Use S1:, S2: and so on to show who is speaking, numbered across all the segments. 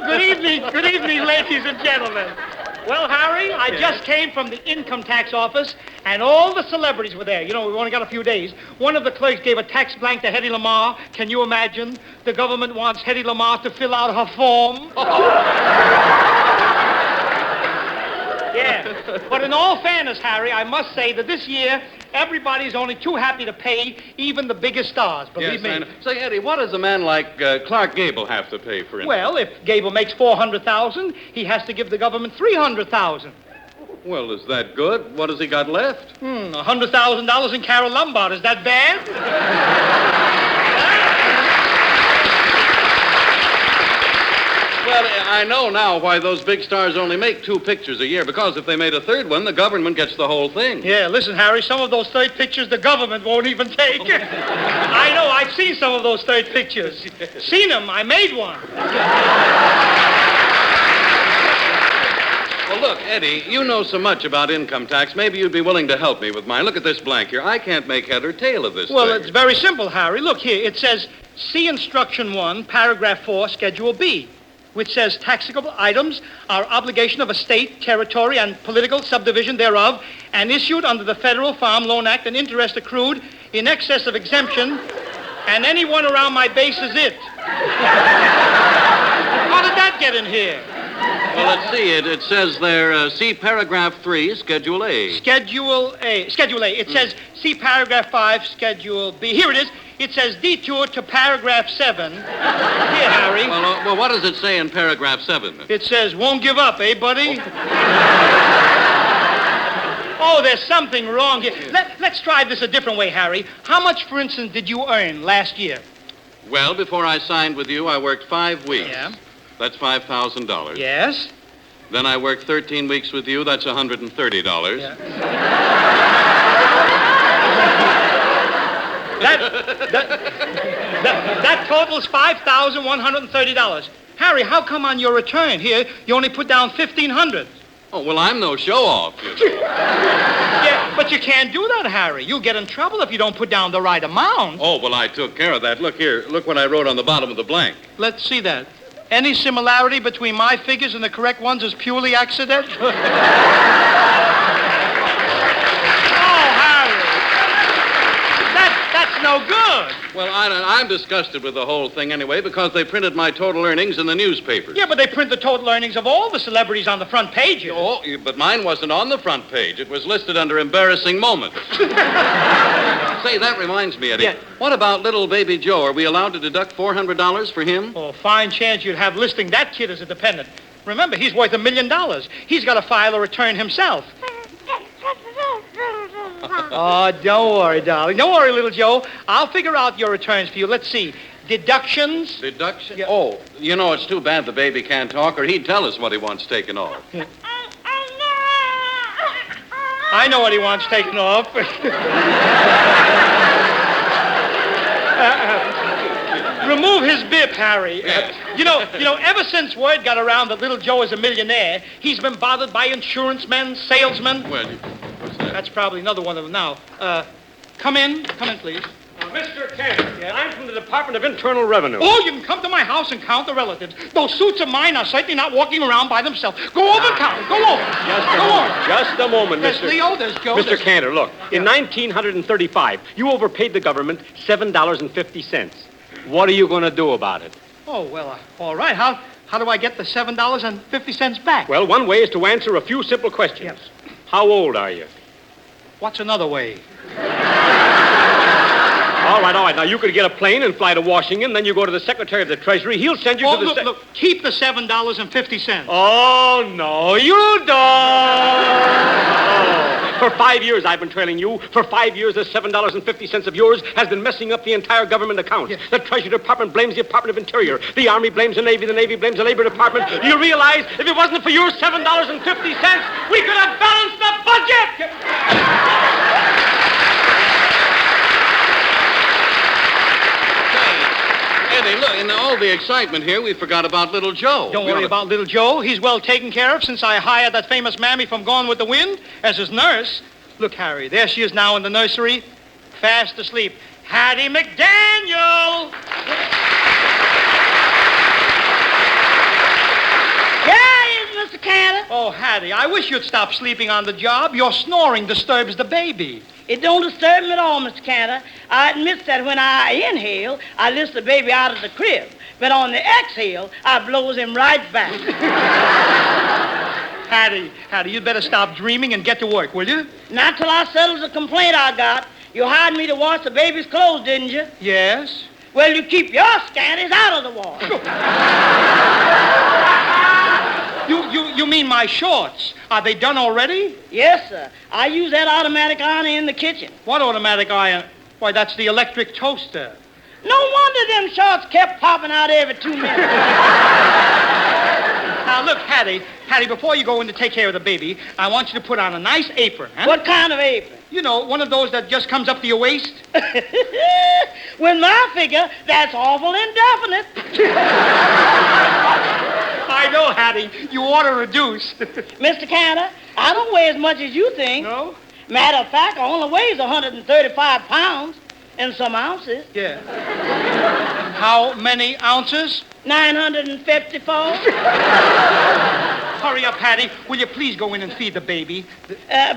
S1: Good evening, ladies and gentlemen. Well, Harry, I just came from the income tax office, and all the celebrities were there. You know, we've only got a few days. One of the clerks gave a tax blank to Hedy Lamarr. Can you imagine? The government wants Hedy Lamarr to fill out her form. Yeah. But in all fairness, Harry, I must say that this year, everybody's only too happy to pay, even the biggest stars, believe me.
S2: Say, Eddie, what does a man like Clark Gable have to pay for it?
S1: Well, if Gable makes $400,000, he has to give the government $300,000.
S2: Well, is that good? What has he got left?
S1: $100,000 in Carole Lombard. Is that bad?
S2: Well, I know now why those big stars only make 2 pictures a year, because if they made a third one, the government gets the whole thing.
S1: Yeah, listen, Harry, some of those third pictures the government won't even take. I know, I've seen some of those third pictures. Seen them, I made one.
S2: Well, look, Eddie, you know so much about income tax. Maybe you'd be willing to help me with mine. Look at this blank here. I can't make head or tail of this
S1: Well,
S2: thing.
S1: it's very simple, Harry. Look here. It says, see Instruction 1, Paragraph 4, Schedule B, which says taxable items are obligation of a state, territory, and political subdivision thereof, and issued under the Federal Farm Loan Act and interest accrued in excess of exemption, and anyone around my base is it. How did that get in here?
S2: Well, let's see. It says there, see Paragraph 3, Schedule A.
S1: Schedule A. It says, see Paragraph 5, Schedule B. Here it is. It says detour to Paragraph 7. Here, Harry.
S2: Well, what does it say in Paragraph 7?
S1: It says, won't give up, eh, buddy? Oh, there's something wrong here. Let's try this a different way, Harry. How much, for instance, did you earn last year?
S2: Well, before I signed with you, I worked 5 weeks.
S1: Yeah.
S2: That's $5,000.
S1: Yes.
S2: Then I worked 13 weeks with you. That's $130.
S1: Yeah. That totals $5,130. Harry, how come on your return here you only put down $1,500?
S2: Oh, well, I'm no show-off, you know.
S1: Yeah, but you can't do that, Harry. You'll get in trouble if you don't put down the right amount.
S2: Oh, well, I took care of that. Look here. Look what I wrote on the bottom of the blank.
S1: Let's see that. Any similarity between my figures and the correct ones is purely accidental. Oh, Harry. That's no good.
S2: Well, I'm disgusted with the whole thing anyway because they printed my total earnings in the newspapers.
S1: Yeah, but they print the total earnings of all the celebrities on the front pages.
S2: Oh, but mine wasn't on the front page. It was listed under embarrassing moments. Say, that reminds me, Eddie.
S1: Yeah.
S2: What about little baby Joe? Are we allowed to deduct $400 for him?
S1: Oh, fine chance you'd have listing that kid as a dependent. Remember, he's worth $1 million. He's got to file a return himself. Oh, don't worry, darling. Don't worry, little Joe. I'll figure out your returns for you. Let's see. Deductions.
S2: Deduction?
S1: Yeah.
S2: Oh, you know, it's too bad the baby can't talk, or he'd tell us what he wants taken off.
S1: Yeah. I know what he wants taken off. Remove his bib, Harry. You know, ever since word got around that little Joe is a millionaire, he's been bothered by insurance men, salesmen.
S2: Well, what's that?
S1: That's probably another one of them now. Come in, please.
S3: Mr. Cantor, I'm from the Department of Internal Revenue.
S1: Oh, you can come to my house and count the relatives. Those suits of mine are certainly not walking around by themselves. Go over and count. Go over.
S3: Just a moment,
S1: There's
S3: Mr.
S1: Leo, there's Joe.
S3: Mr. Cantor, look. In 1935, you overpaid the government $7.50. What are you going to do about it?
S1: Oh, well, all right. How do I get the $7.50 back?
S3: Well, one way is to answer a few simple questions.
S1: Yes.
S3: How old are you?
S1: What's another way?
S3: All right. Now, you could get a plane and fly to Washington, then you go to the Secretary of the Treasury. He'll send you to the...
S1: Look, keep the $7.50.
S3: Oh, no, you don't. For 5 years, I've been trailing you. For 5 years, the $7.50 of yours has been messing up the entire government accounts.
S1: Yes.
S3: The Treasury Department blames the Department of Interior. The Army blames the Navy blames the Labor Department. Do you realize if it wasn't for your $7.50, we could have balanced the budget?
S2: Eddie, look, in all the excitement here, we forgot about little Joe.
S1: Don't worry about little Joe. He's well taken care of since I hired that famous mammy from Gone with the Wind as his nurse. Look, Harry, there she is now in the nursery, fast asleep. Hattie McDaniel!
S4: Mr. Cantor?
S1: Oh, Hattie, I wish you'd stop sleeping on the job. Your snoring disturbs the baby.
S4: It don't disturb me at all, Mr. Cantor. I admit that when I inhale, I lift the baby out of the crib. But on the exhale, I blows him right back.
S1: Hattie, you'd better stop dreaming and get to work, will you?
S4: Not till I settle the complaint I got. You hired me to wash the baby's clothes, didn't you?
S1: Yes.
S4: Well, you keep your scanties out of the wash.
S1: You mean my shorts? Are they done already?
S4: Yes, sir. I use that automatic iron in the kitchen.
S1: What automatic iron? Why, that's the electric toaster.
S4: No wonder them shorts kept popping out every 2 minutes.
S1: Now, look, Hattie, before you go in to take care of the baby, I want you to put on a nice apron. Huh?
S4: What kind of apron?
S1: You know, one of those that just comes up to your waist.
S4: With my figure, that's awful indefinite.
S1: I know, Hattie. You ought to reduce.
S4: Mr. Cantor, I don't weigh as much as you think.
S1: No?
S4: Matter of fact, I only weighs 135 pounds and some ounces.
S1: Yeah. How many ounces?
S4: 954.
S1: Hurry up, Hattie. Will you please go in and feed the baby?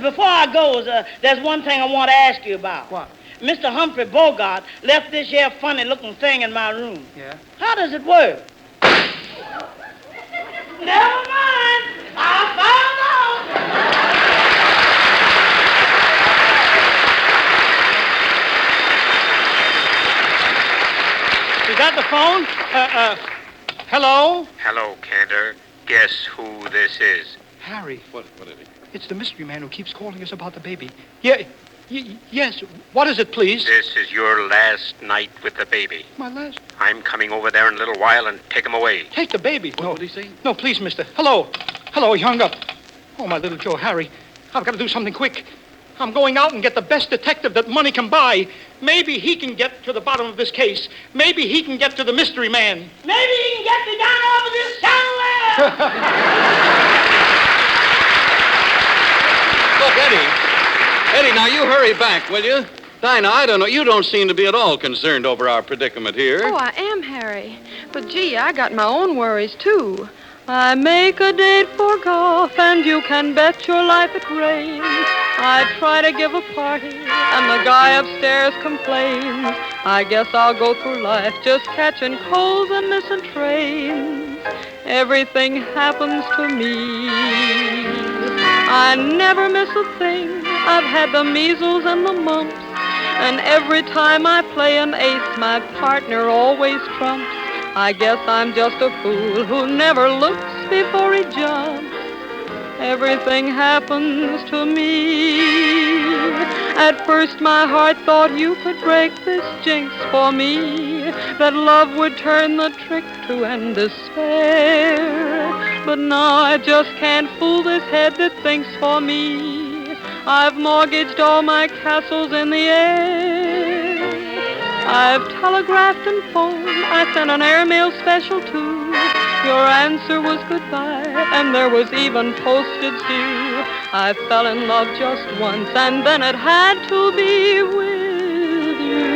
S4: Before I goes, there's one thing I want to ask you about.
S1: What?
S4: Mr. Humphrey Bogart left this here funny-looking thing in my room.
S1: Yeah?
S4: How does it work? Never mind. I found out.
S1: Is that the phone? Hello?
S5: Hello, Cantor. Guess who this is?
S1: Harry.
S2: What is it?
S1: It's the mystery man who keeps calling us about the baby. Yeah, yes. What is it, please?
S5: This is your last night with the baby.
S1: My last.
S5: I'm coming over there in a little while and take him away.
S1: Take the baby.
S2: What did he say?
S1: No, please, mister. Hello. He hung up. Oh, my little Joe, Harry. I've got to do something quick. I'm going out and get the best detective that money can buy. Maybe he can get to the bottom of this case. Maybe he can get to the mystery man.
S4: Maybe he can get me down off of this somewhere.
S2: Look, Eddie, now you hurry back, will you? Dinah, I don't know. You don't seem to be at all concerned over our predicament here.
S6: Oh, I am, Harry. But, gee, I got my own worries, too. I make a date for golf, and you can bet your life it rains. I try to give a party, and the guy upstairs complains. I guess I'll go through life just catching colds and missing trains. Everything happens to me. I never miss a thing. I've had the measles and the mumps, and every time I play an ace, my partner always trumps. I guess I'm just a fool who never looks before he jumps. Everything happens to me. At first my heart thought you could break this jinx for me, that love would turn the trick to end despair. But now I just can't fool this head that thinks for me. I've mortgaged all my castles in the air. I've telegraphed and phoned. I sent an airmail special too. Your answer was goodbye, and there was even postage due. I fell in love just once, and then it had to be with you.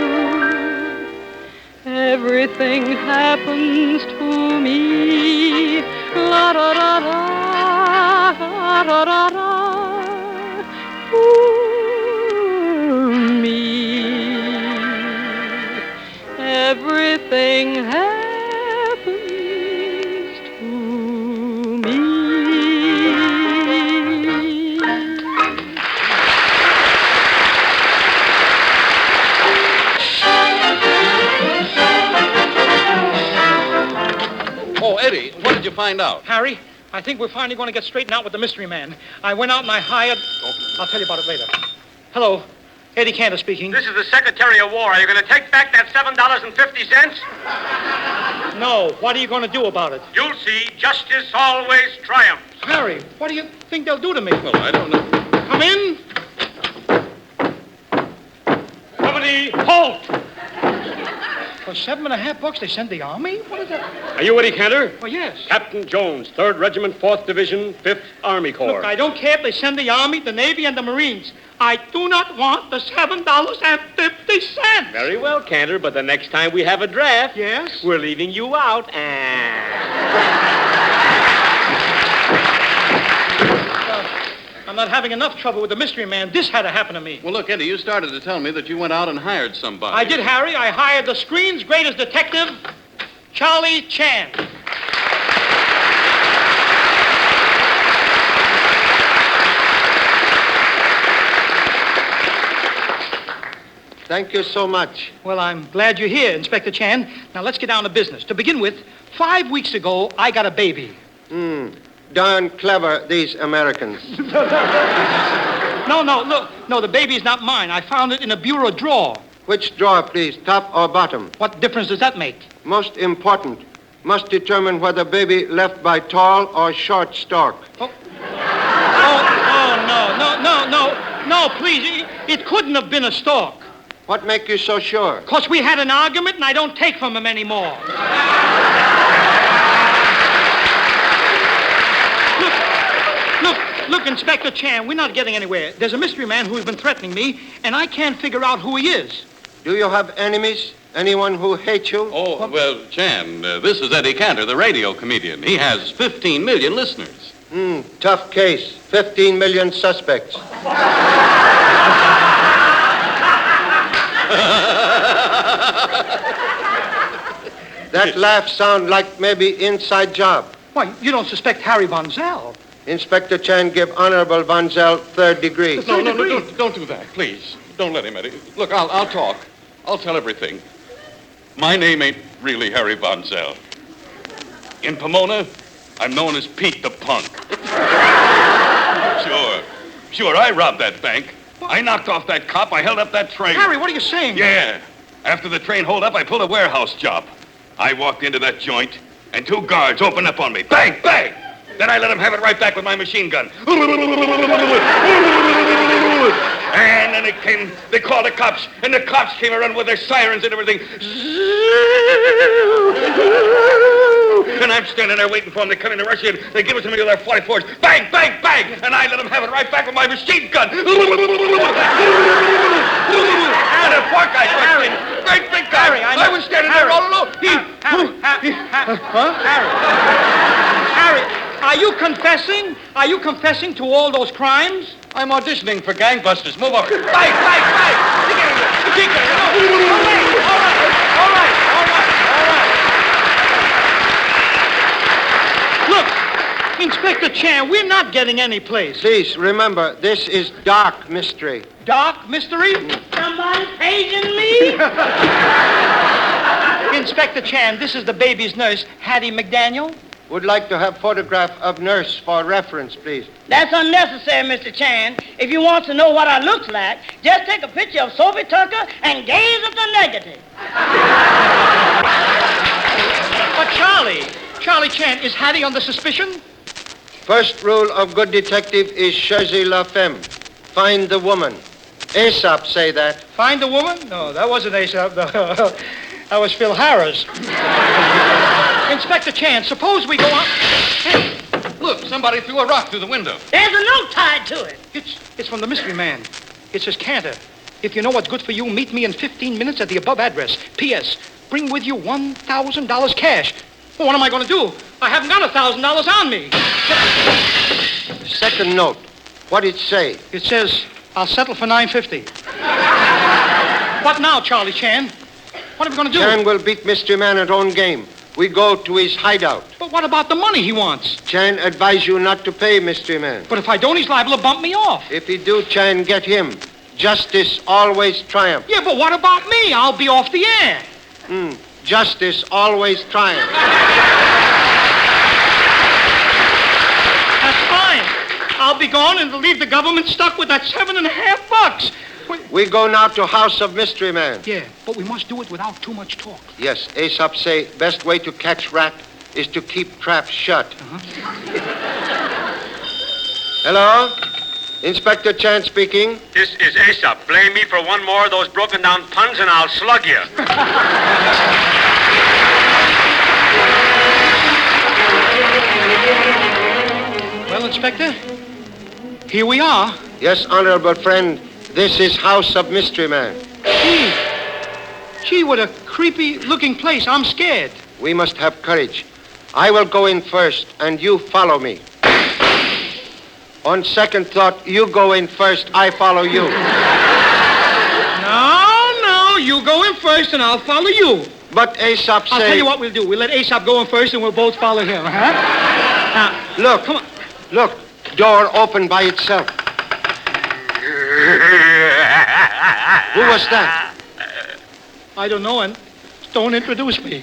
S6: Everything happens to me. La da da da, da da da da. Ooh, me. Everything happens to me.
S2: Oh, Eddie, what did you find out?
S1: Harry, I think we're finally going to get straightened out with the mystery man. I went out and I hired... Oh, I'll tell you about it later. Hello, Eddie Cantor speaking.
S3: This is the Secretary of War. Are you going to take back that $7.50?
S1: No, what are you going to do about it?
S3: You'll see. Justice always triumphs.
S1: Harry, what do you think they'll do to me?
S2: Well, I don't know.
S1: Come in.
S3: Company, halt!
S1: For $7.50 they send the army? What is that?
S3: Are you Eddie Cantor?
S1: Oh, yes.
S3: Captain Jones, 3rd Regiment, 4th Division, 5th Army Corps.
S1: Look, I don't care if they send the Army, the Navy, and the Marines. I do not want the $7.50.
S3: Very well, Cantor, but the next time we have a draft...
S1: Yes?
S3: We're leaving you out.
S1: I'm not having enough trouble with the mystery man. This had to happen to me.
S2: Well, look, Eddie, you started to tell me that you went out and hired somebody.
S1: I did, Harry. I hired the screen's greatest detective, Charlie Chan.
S7: Thank you so much.
S1: Well, I'm glad you're here, Inspector Chan. Now, let's get down to business. To begin with, 5 weeks ago, I got a baby.
S7: Darn clever, these Americans.
S1: No, look. No, the baby's not mine. I found it in a bureau drawer.
S7: Which drawer, please, top or bottom?
S1: What difference does that make?
S7: Most important, must determine whether baby left by tall or short stork.
S1: No, please. It couldn't have been a stork.
S7: What make you so sure?
S1: 'Cause we had an argument and I don't take from him anymore. Look, Inspector Chan, we're not getting anywhere. There's a mystery man who's been threatening me, and I can't figure out who he is.
S7: Do you have enemies? Anyone who hates you?
S2: Oh, well, Chan, this is Eddie Cantor, the radio comedian. He has 15 million listeners.
S7: Tough case. 15 million suspects. That laugh sound like maybe inside job.
S1: Why, you don't suspect Harry Von Zell?
S7: Inspector Chan give Honorable Von Zell 3rd degree.
S2: No, don't do that, please. Don't let him, Eddie. Look, I'll talk. I'll tell everything. My name ain't really Harry Von Zell. In Pomona, I'm known as Pete the Punk. Sure, I robbed that bank. I knocked off that cop. I held up that train.
S1: Harry, what are you saying?
S2: Yeah. After the train hold up, I pulled a warehouse job. I walked into that joint, and 2 guards opened up on me. Bang, bang! Then I let them have it right back with my machine gun. And then they called the cops, and the cops came around with their sirens and everything. And I'm standing there waiting for them to come in and rush in. They give it to me with their 44s. Bang, bang, bang! And I let them have it right back with my machine gun. And the poor guy rushed in. Great big guy.
S1: Harry,
S2: I was standing there all alone.
S1: Harry, are you confessing? Are you confessing to all those crimes?
S2: I'm auditioning for gangbusters. Move over.
S1: Bang, bang, bang! You get him there. You keep getting him. All right. Look, Inspector Chan, we're not getting any place.
S7: Please, remember, this is dark mystery.
S1: Dark mystery?
S4: Somebody's paging me?
S1: Inspector Chan, this is the baby's nurse, Hattie McDaniel.
S7: Would like to have photograph of nurse for reference, please.
S4: That's unnecessary, Mr. Chan. If you want to know what I look like, just take a picture of Sophie Tucker and gaze at the negative.
S1: But Charlie Chan, is Hattie under suspicion?
S7: First rule of good detective is cherchez la femme. Find the woman. Aesop say that.
S1: Find the woman? No, that wasn't Aesop. That was Phil Harris. Inspector Chan, suppose we go on... Hey,
S2: Look, somebody threw a rock through the window.
S4: There's a note tied to it.
S1: it's from the mystery man. It says, Cantor, if you know what's good for you, meet me in 15 minutes at the above address. P.S. Bring with you $1,000 cash. Well, what am I going to do? I haven't got $1,000 on me.
S7: Second note. What it say?
S1: It says, I'll settle for $950. What now, Charlie Chan? What are we going to do?
S7: Chan will beat Mystery Man at own game. We go to his hideout.
S1: But what about the money he wants?
S7: Chan advise you not to pay Mystery Man.
S1: But if I don't, he's liable to bump me off.
S7: If he do, Chan get him. Justice always triumph.
S1: Yeah, but what about me? I'll be off the air.
S7: Justice always triumph.
S1: That's fine. I'll be gone and leave the government stuck with that $7.50.
S7: We go now to House of Mystery Man.
S1: Yeah, but we must do it without too much talk.
S7: Yes, Aesop say best way to catch rat is to keep trap shut. Hello? Inspector Chan speaking.
S5: This is Aesop. Blame me for one more of those broken down puns and I'll slug you.
S1: Well, Inspector, here we are.
S7: Yes, honorable friend. This is House of Mystery Man.
S1: Gee, what a creepy-looking place. I'm scared.
S7: We must have courage. I will go in first, and you follow me. On second thought, you go in first, I follow you.
S1: No, you go in first and I'll follow you.
S7: But Aesop say...
S1: I'll tell you what we'll do. We'll let Aesop go in first and we'll both follow him, huh? Now,
S7: Look,
S1: come on.
S7: Look, door open by itself. Who was that?
S1: I don't know, and don't introduce me.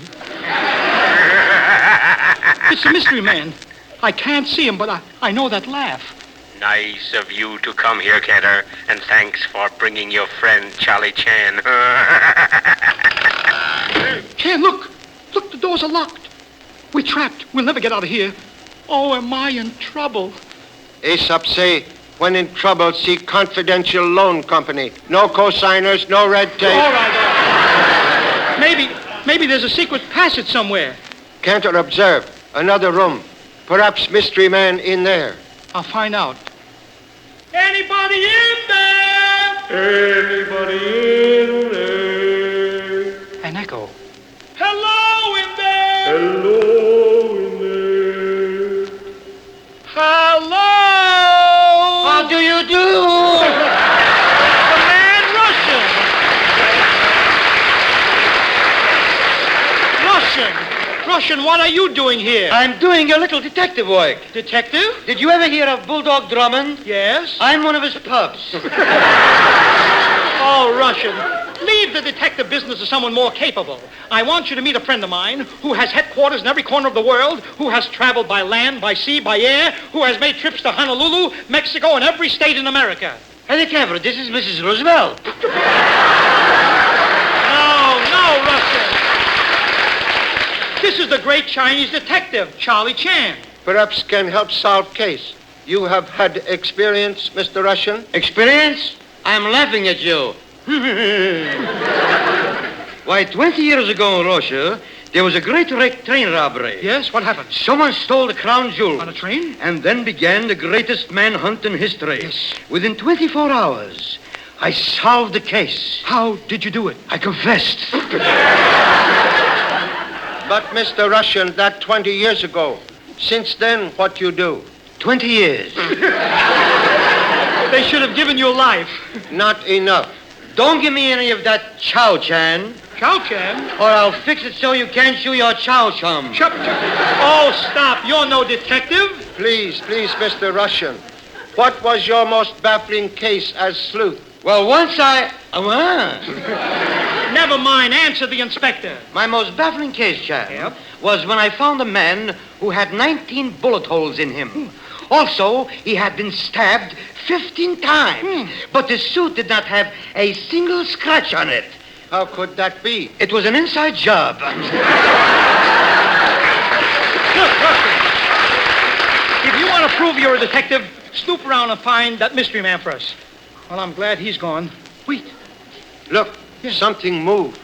S1: It's a mystery man. I can't see him, but I know that laugh.
S5: Nice of you to come here, Cantor, and thanks for bringing your friend Charlie Chan.
S1: Chan, look. Look, the doors are locked. We're trapped. We'll never get out of here. Oh, am I in trouble?
S7: Aesop say, when in trouble, seek confidential loan company. No co-signers, no red tape.
S1: All right. Maybe there's a secret passage somewhere.
S7: Cantor observe. Another room. Perhaps mystery man in there.
S1: I'll find out. Anybody in there?
S3: Anybody in there?
S1: An echo. Hello in there.
S3: Hello in there.
S1: Hello.
S7: How do you do?
S1: The man Russian, what are you doing here?
S8: I'm doing a little detective work.
S1: Detective?
S8: Did you ever hear of Bulldog Drummond?
S1: Yes.
S8: I'm one of his pups.
S1: Oh, Russian, leave the detective business to someone more capable. I want you to meet a friend of mine who has headquarters in every corner of the world, who has traveled by land, by sea, by air, who has made trips to Honolulu, Mexico, and every state in America.
S8: Hey, Cantor, this is Mrs. Roosevelt.
S1: No, Russian. This is the great Chinese detective, Charlie Chan.
S7: Perhaps can help solve case. You have had experience, Mr. Russian?
S8: Experience? I'm laughing at you. Why, 20 years ago in Russia, there was a great train robbery.
S1: Yes, what happened?
S8: Someone stole the crown jewel.
S1: On a train?
S8: And then began the greatest manhunt in history.
S1: Yes.
S8: Within 24 hours, I solved the case.
S1: How did you do it?
S8: I confessed.
S7: But, Mr. Russian, that 20 years ago. Since then, what you do?
S8: 20 years.
S1: They should have given you life.
S7: Not enough.
S8: Don't give me any of that chow chan,
S1: Chow Chan?
S8: or I'll fix it so you can't chew your chow chum.
S1: Oh, stop. You're no detective.
S7: Please, Mr. Russian. What was your most baffling case as sleuth?
S8: Well, once
S1: Never mind. Answer the inspector.
S8: my most baffling case, chap,
S1: Yep.
S8: was when I found a man who had 19 bullet holes in him. Also, he had been stabbed 15 times, but the suit did not have a single scratch on it.
S7: How could that be?
S8: It was an inside job.
S1: Look, Russian. If you want to prove you're a detective, snoop around and find that mystery man for us. Well, I'm glad he's gone. Wait.
S7: Look, something moved.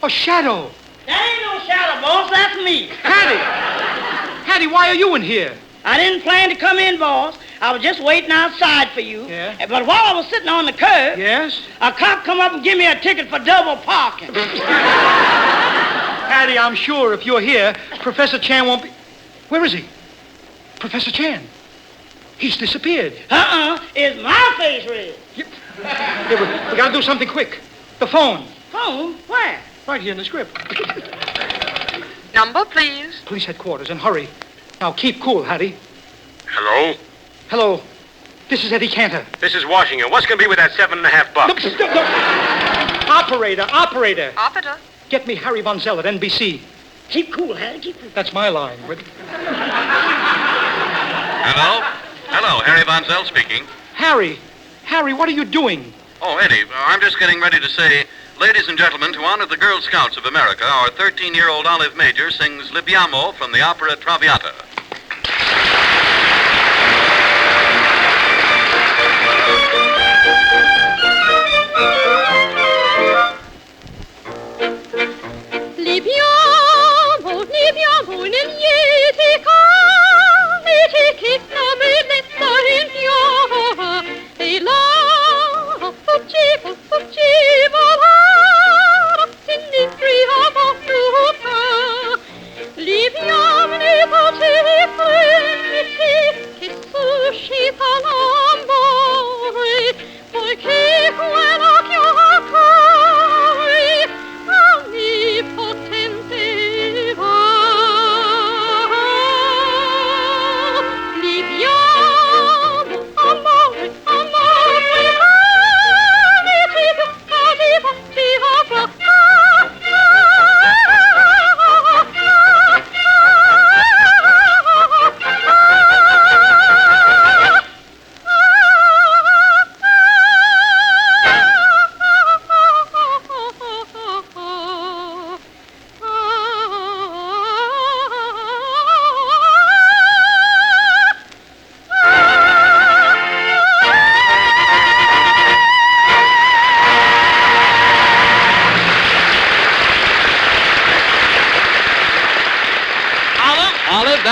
S1: A shadow.
S4: There ain't no shadow, boss. That's me.
S1: Hattie, why are you in here?
S4: I didn't plan to come in, boss. I was just waiting outside for you.
S1: Yeah.
S4: But while I was sitting on the curb,
S1: Yes?
S4: a cop come up and give me a ticket for double parking.
S1: Hattie, I'm sure if you're here, Professor Chan won't be... Where is he? Professor Chan. He's disappeared.
S4: Is my face red?
S1: Hey, we gotta do something quick. The phone.
S4: Phone? Where?
S1: Right here in the script.
S6: Number, please.
S1: Police headquarters, and hurry. Now, keep cool, Hattie.
S5: Hello?
S1: Hello. This is Eddie Cantor.
S5: This is Washington. What's going to be with that $7.50?
S1: No. Operator.
S6: Operator.
S1: Get me Harry Von Zell at NBC.
S4: Keep cool, Hattie. Keep cool.
S1: That's my line.
S2: Hello? Hello, Harry Von Zell speaking.
S1: Harry, what are you doing?
S2: Oh, Eddie, I'm just getting ready to say, ladies and gentlemen, to honor the Girl Scouts of America, our 13-year-old Olive Major sings Libiamo from the opera Traviata.
S6: Libiamo, nell'etica, etichetta bellezza in fiora, e la, fuggi, volare, sinistria battuta, Libiamo ne poteva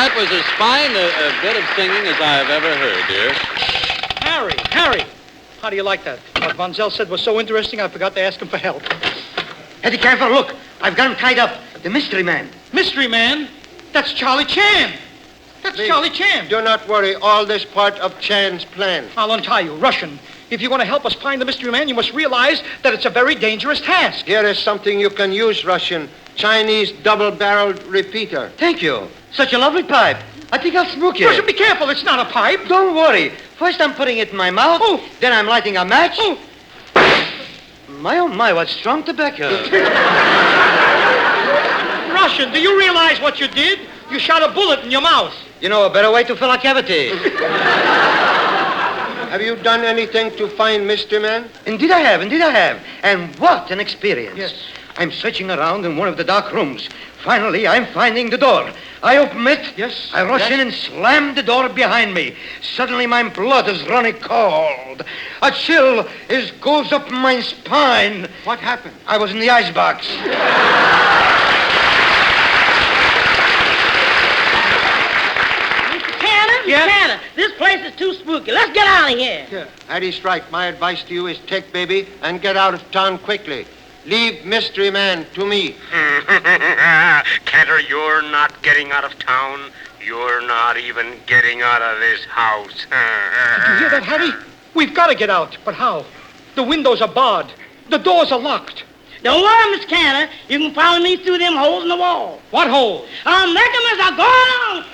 S2: that was as fine a bit of singing as I have ever heard, dear.
S1: Harry, how do you like that? What Von Zell said was so interesting, I forgot to ask him for help.
S8: Eddie Cantor, look. I've got him tied up. The mystery man.
S1: Mystery man? That's Charlie Chan. Charlie Chan.
S7: Do not worry. All this part of Chan's plan.
S1: I'll untie you. Russian. If you're going to help us find the mystery man, you must realize that it's a very dangerous task.
S7: Here is something you can use, Russian. Chinese double-barreled repeater.
S8: Thank you. Such a lovely pipe. I think I'll smoke it.
S1: Russian, be careful. It's not a pipe.
S8: Don't worry. First I'm putting it in my mouth.
S1: Oh.
S8: Then I'm lighting a match. Oh. My, what strong tobacco.
S1: Russian, do you realize what you did? You shot a bullet in your mouth.
S8: You know a better way to fill a cavity.
S7: Have you done anything to find Mystery Man?
S8: Indeed I have. And what an experience.
S1: Yes.
S8: I'm searching around in one of the dark rooms. Finally, I'm finding the door. I open it.
S1: Yes.
S8: I rush in and slam the door behind me. Suddenly, my blood is running cold. A chill goes up my spine.
S1: What happened?
S8: I was in the icebox.
S4: Cantor, this place is too spooky. Let's get out of here.
S7: Yeah. Eddie's right. My advice to you is take baby and get out of town quickly. Leave Mystery Man to me.
S5: Cantor, you're not getting out of town. You're not even getting out of this house.
S1: Did you hear that, Harry? We've got to get out. But how? The windows are barred. The doors are locked.
S4: Don't worry, Miss Cantor. You can follow me through them holes in the wall.
S1: What holes?
S4: I'll make them as I go along.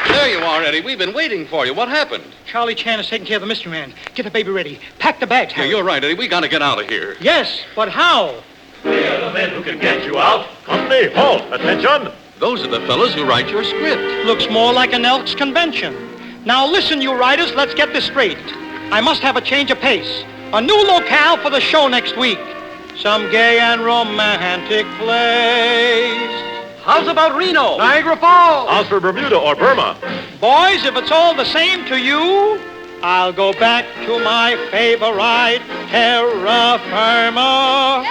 S2: There you are, Eddie. We've been waiting for you. What happened?
S1: Charlie Chan is taking care of the mystery man. Get the baby ready. Pack the bags, Harry.
S2: Yeah, you're right, Eddie. We got to get out of here.
S1: Yes, but how?
S9: We are the men who can get you out. Company, halt. Attention.
S2: Those are the fellows who write your script.
S1: Looks more like an Elks convention. Now listen, you writers, let's get this straight. I must have a change of pace. A new locale for the show next week. Some gay and romantic place.
S3: How's about Reno?
S1: Niagara Falls.
S9: How's for Bermuda or Burma?
S1: Boys, if it's all the same to you, I'll go back to my favorite terra firma.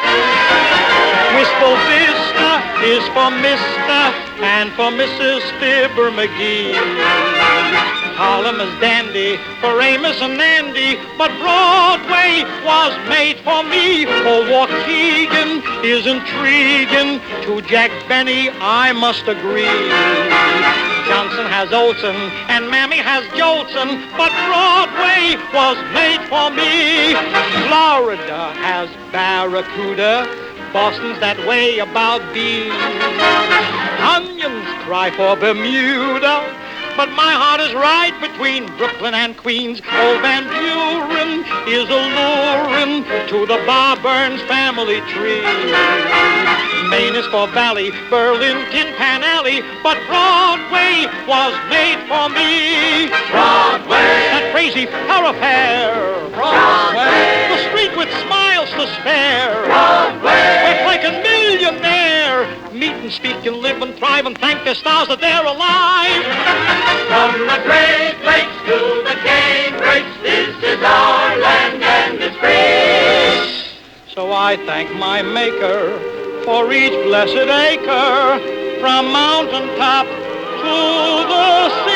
S1: Wistful Vista is for Mr. and for Mrs. Fibber McGee. Harlem is dandy for Amos and Andy, but Broadway was made for me. Oh, Waukegan is intriguing. To Jack Benny, I must agree. Johnson has Olson and Mammy has Jolson, but Broadway was made for me. Florida has Barracuda. Boston's that way about beans. Onions cry for Bermuda, but my heart is right between Brooklyn and Queens. Old Van Buren is alluring to the Bar Burns family tree. Maine is for Valley, Berlin, Tin Pan Alley, but Broadway was made for me. Broadway! That crazy thoroughfare. Broadway! The street with smiles to spare. Broadway! We're like a millionaire. Meet and speak and live and thrive and thank their stars that they're alive.
S9: From the Great Lakes to the Cambridge, this is our land and it's free.
S1: So I thank my Maker for each blessed acre, from mountain top to the sea.